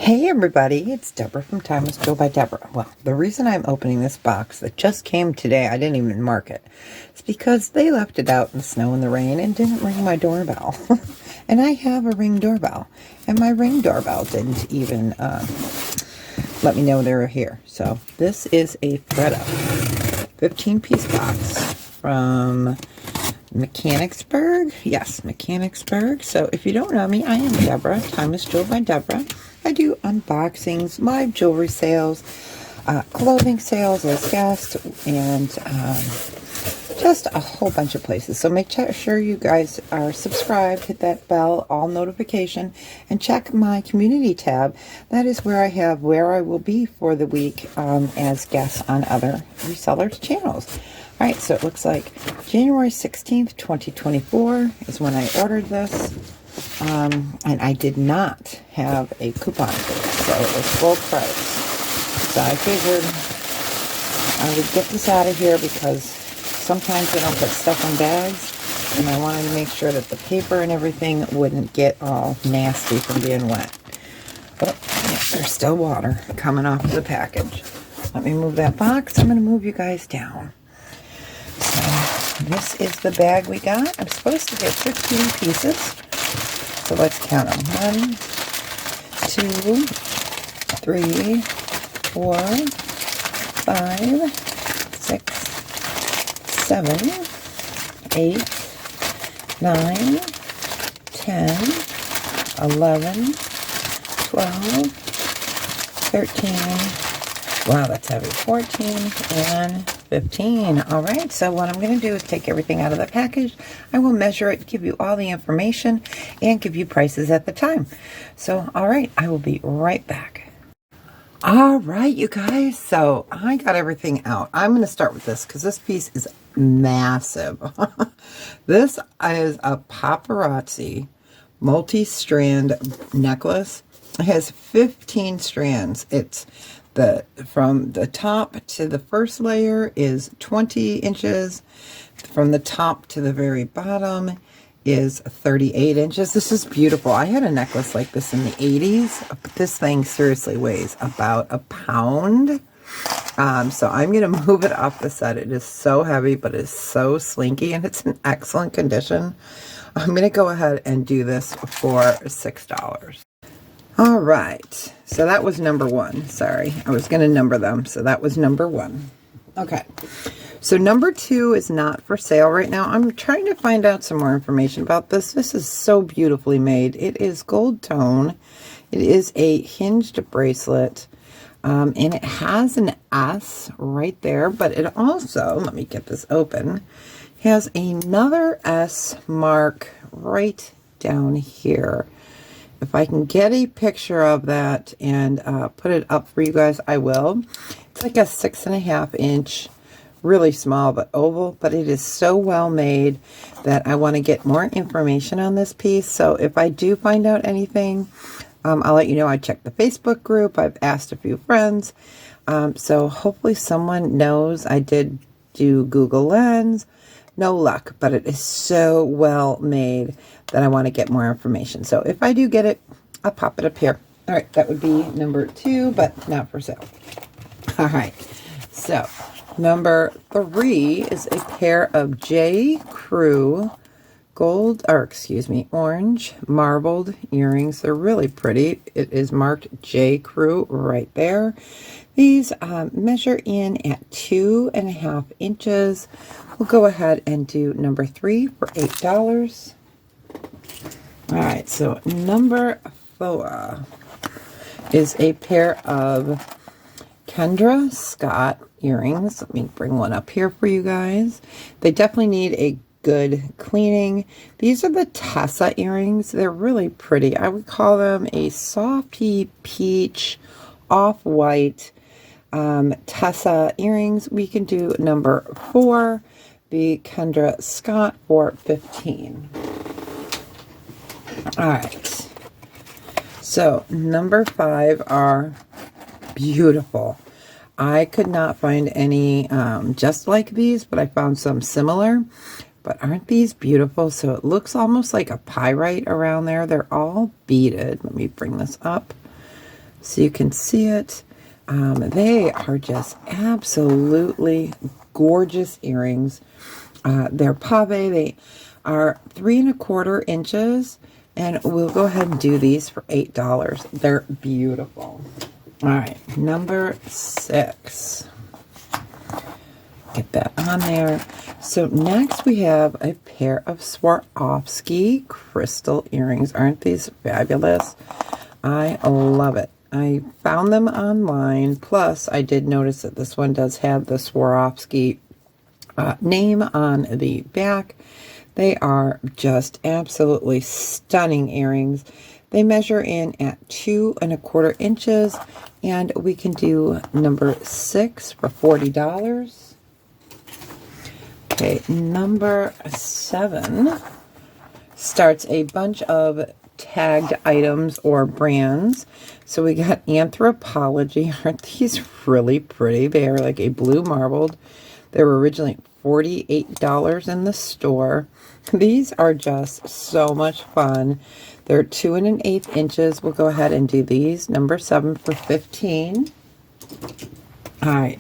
Hey everybody, it's Deborah from Time is Still by Deborah. Well, the reason I'm opening this box that just came today, I didn't even mark it, it's because they left it out in the snow and the rain and didn't ring my doorbell. And I have a Ring doorbell, and my Ring doorbell didn't even let me know they were here. So this is a ThredUP 15-piece box from Mechanicsburg. Yes, Mechanicsburg. So if you don't know me, I am Deborah. Time is Still by Deborah. I do unboxings, live jewelry sales, clothing sales as guests, and just a whole bunch of places. So make sure you guys are subscribed, hit that bell, all notification, and check my community tab. That is where I have where I will be for the week as guests on other resellers' channels. All right, so it looks like January 16th, 2024 is when I ordered this. And I did not have a coupon for this, so it was full price. So I figured I would get this out of here because sometimes they don't put stuff in bags, and I wanted to make sure that the paper and everything wouldn't get all nasty from being wet. But yeah, there's still water coming off the package. Let me move that box. I'm going to move you guys down. So this is the bag we got. I'm supposed to get 15 pieces. So let's count them. 1, 2, 3, 4, 5, 6, 7, 8, 9, 10, 11, 12, 13, wow, that's heavy, 14, and 15. All right, so what I'm going to do is take everything out of the package. I will measure it, give you all the information, and give you prices at the time. So, all right, I will be right back. All right, you guys, so I got everything out. I'm going to start with this because this piece is massive. This is a paparazzi multi-strand necklace. It has 15 strands. It's from the top to the first layer is 20 inches. From the top to the very bottom is 38 inches. This is beautiful. I had a necklace like this in the 80s. But this thing seriously weighs about a pound. So I'm going to move it off the set. It is so heavy, but it's so slinky, and it's in excellent condition. I'm going to go ahead and do this for $6. All right, so that was number one. Sorry, I was going to number them, so that was number one. Okay, so number two is not for sale right now. I'm trying to find out some more information about this. This is so beautifully made. It is gold tone. It is a hinged bracelet, and it has an S right there, but it also, let me get this open, has another S mark right down here. If I can get a picture of that and put it up for you guys, I will. It's like a 6.5 inch, really small but oval, but it is so well made that I want to get more information on this piece. So if I do find out anything, I'll let you know. I checked the Facebook group. I've asked a few friends. So hopefully someone knows. I did do Google Lens. No luck, but it is so well made that I want to get more information. So if I do get it, I'll pop it up here. All right, that would be number two, but not for sale. All right, so number three is a pair of J. Crew orange marbled earrings. They're really pretty. It is marked J. Crew right there. These measure in at 2.5 inches. We'll go ahead and do number three for $8. All right, so number four is a pair of Kendra Scott earrings. Let me bring one up here for you guys. They definitely need a good cleaning. These are the Tessa earrings. They're really pretty. I would call them a softy peach, off-white Tessa earrings. We can do number four, the Kendra Scott, for $15. All right. So number five are beautiful. I could not find any just like these, but I found some similar. But aren't these beautiful? So it looks almost like a pyrite around there. They're all beaded. Let me bring this up. so you can see it. They are just absolutely gorgeous earrings. They're pave. They are 3 1/4 inches, and we'll go ahead and do these for $8. They're beautiful. All right, number 6. Get that on there. So next we have a pair of Swarovski crystal earrings. Aren't these fabulous? I love it. I found them online. Plus, I did notice that this one does have the Swarovski name on the back. They are just absolutely stunning earrings. They measure in at 2 1/4 inches, and we can do number 6 for $40. Okay, number 7 starts a bunch of tagged items or brands. So we got Anthropology. Aren't these really pretty? They are like a blue marbled. They were originally $48 in the store. These are just so much fun. They're 2 1/8 inches. We'll go ahead and do these. Number 7 for $15. All right.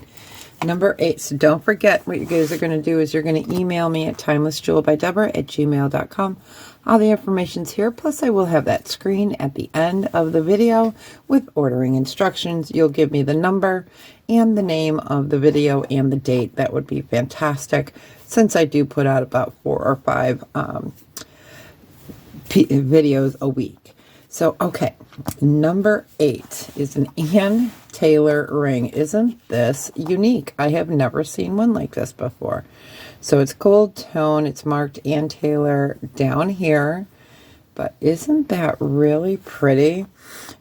Number 8, so don't forget what you guys are going to do is you're going to email me at timelessjewelbydeborah@gmail.com. All the information's here, plus I will have that screen at the end of the video with ordering instructions. You'll give me the number and the name of the video and the date. That would be fantastic, since I do put out about 4 or 5 videos a week. So, okay, number 8 is an Ann Taylor ring. Isn't this unique? I have never seen one like this before. So it's gold tone. It's marked Ann Taylor down here. But isn't that really pretty?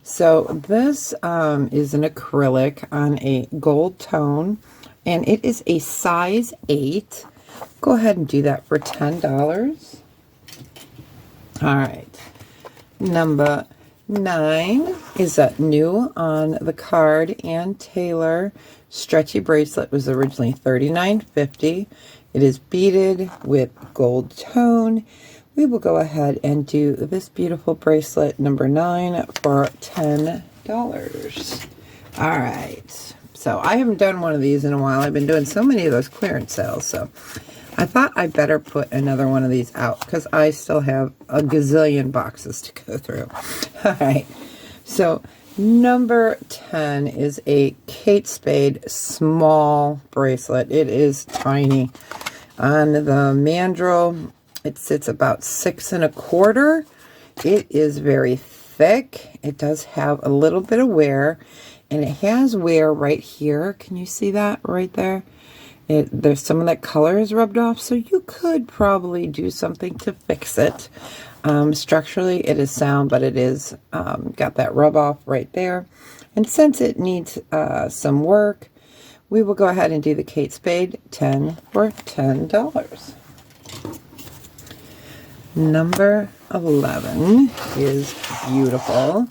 So this is an acrylic on a gold tone, and it is a size 8. Go ahead and do that for $10. All right. Number 9 is a new on the card Ann Taylor stretchy bracelet. Was originally $39.50. It is beaded with gold tone. We will go ahead and do this beautiful bracelet number 9 for $10. All right. So I haven't done one of these in a while. I've been doing so many of those clearance sales. So I thought I better put another one of these out because I still have a gazillion boxes to go through. All right. So number 10 is a Kate Spade small bracelet. It is tiny. On the mandrel, it sits about 6 1/4. It is very thick. It does have a little bit of wear, and it has wear right here. Can you see that right there? There's some of that color is rubbed off, so you could probably do something to fix it. Structurally, it is sound, but it is got that rub off right there. And since it needs some work, we will go ahead and do the Kate Spade 10 for $10. Number 11 is beautiful.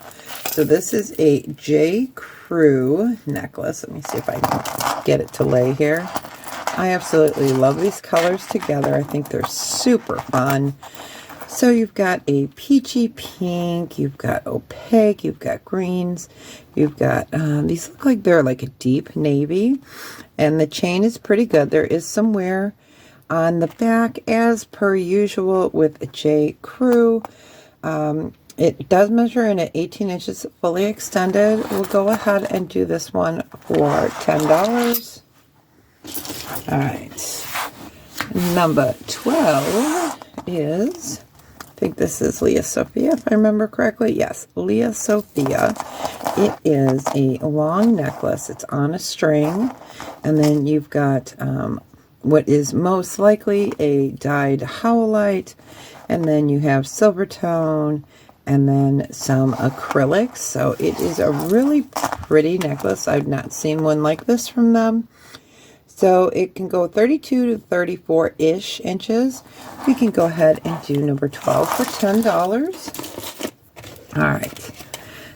So this is a J. Crew necklace. Let me see if I can get it to lay here. I absolutely love these colors together. I think they're super fun. So you've got a peachy pink, you've got opaque, you've got greens, you've got, these look like they're like a deep navy, and the chain is pretty good. There is some wear on the back as per usual with a J. Crew. It does measure in at 18 inches fully extended. We'll go ahead and do this one for $10. All right. Number 12 is, I think this is Leah Sophia, if I remember correctly. Yes, Leah Sophia. It is a long necklace. It's on a string. And then you've got what is most likely a dyed howlite. And then you have silver tone and then some acrylics. So it is a really pretty necklace. I've not seen one like this from them. So it can go 32 to 34-ish inches. We can go ahead and do number 12 for $10. All right.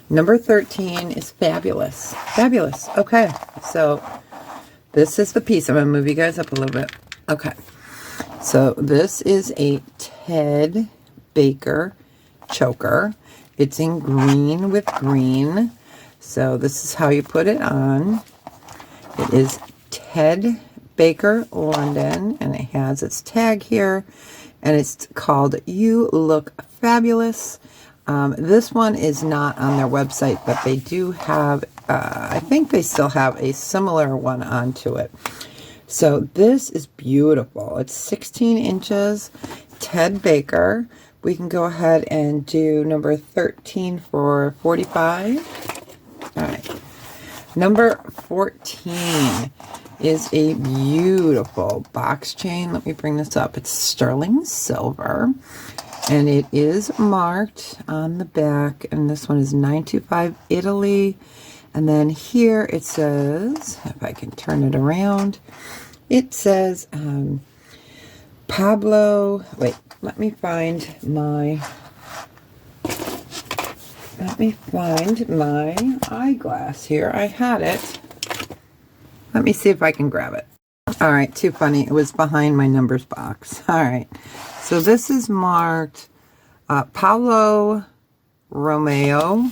Number 13 is fabulous. Fabulous. Okay. So this is the piece. I'm going to move you guys up a little bit. Okay. So this is a Ted Baker choker. It's in green with green. So this is how you put it on. It is Ted Baker London, and it has its tag here, and it's called You Look Fabulous. This one is not on their website, but they do have, I think they still have a similar one onto it. So this is beautiful. It's 16 inches, Ted Baker. We can go ahead and do number 13 for 45. All right. Number 14 is a beautiful box chain. Let me bring this up. It's sterling silver, and it is marked on the back, and this one is 925 Italy. And then here it says, if I can turn it around, it says Pablo, wait, let me find my eyeglass here. I had it. Let me see if I can grab it. All right, too funny. It was behind my numbers box. All right, so this is marked Paulo Romeo,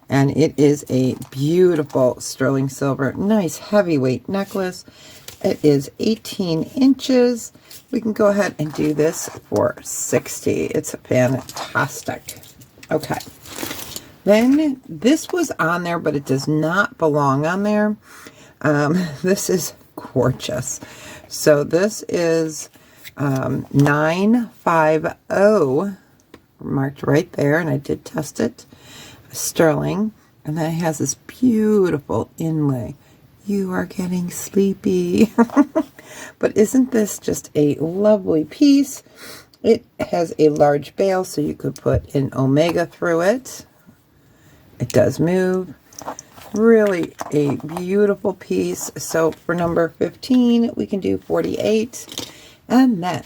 and it is a beautiful sterling silver, nice heavyweight necklace. It is 18 inches. We can go ahead and do this for 60. It's fantastic. Okay. Then this was on there, but it does not belong on there. This is gorgeous. So this is 950, marked right there, and I did test it. Sterling, and then it has this beautiful inlay. You are getting sleepy. But isn't this just a lovely piece? It has a large bail, so you could put an omega through it. It does move. Really a beautiful piece. So for number 15, we can do 48. And then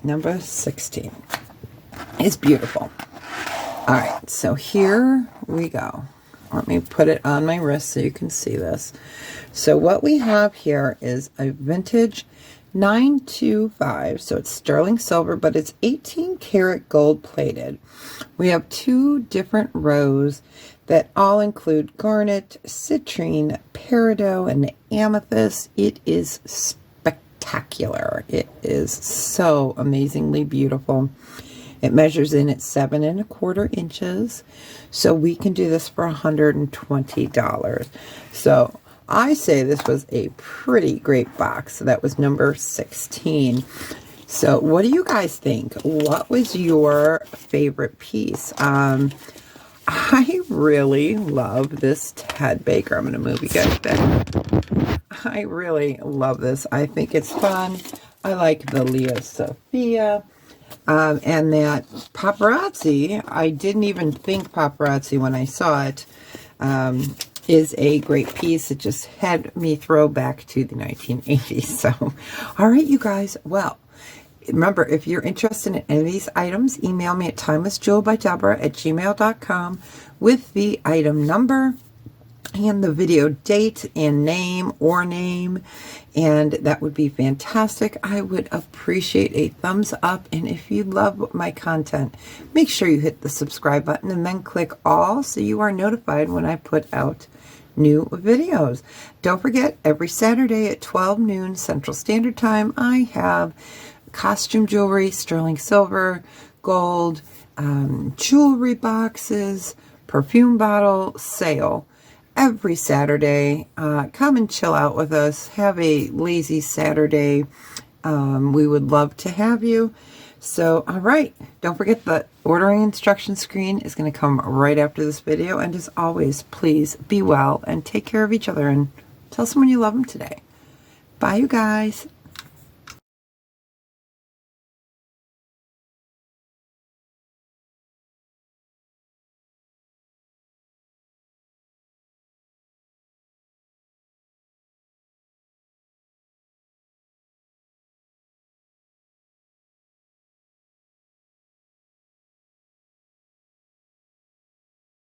number 16 is beautiful. All right, so here we go. Let me put it on my wrist so you can see this. So what we have here is a vintage 925, so it's sterling silver, but it's 18 karat gold plated. We have two different rows that all include garnet, citrine, peridot, and amethyst. It is spectacular. It is so amazingly beautiful. It measures in at 7 1/4 inches. So we can do this for $120. So I say this was a pretty great box. So that was number 16. So what do you guys think? What was your favorite piece? I really love this Ted Baker. I'm going to move you guys back. I really love this. I think it's fun. I like the Lea Sophia. And that paparazzi, I didn't even think paparazzi when I saw it, is a great piece. It just had me throw back to the 1980s. So, all right, you guys. Well, remember, if you're interested in any of these items, email me at timelessjewelbydeborah@gmail.com with the item number and the video date and name or name, and that would be fantastic. I would appreciate a thumbs up, and if you love my content, make sure you hit the subscribe button and then click all so you are notified when I put out new videos. Don't forget, every Saturday at 12 noon Central Standard Time, I have costume jewelry, sterling silver, gold, jewelry boxes, perfume bottle sale every Saturday. Come and chill out with us. Have a lazy Saturday. We would love to have you. So, all right. Don't forget the ordering instruction screen is going to come right after this video. And as always, please be well and take care of each other and tell someone you love them today. Bye, you guys.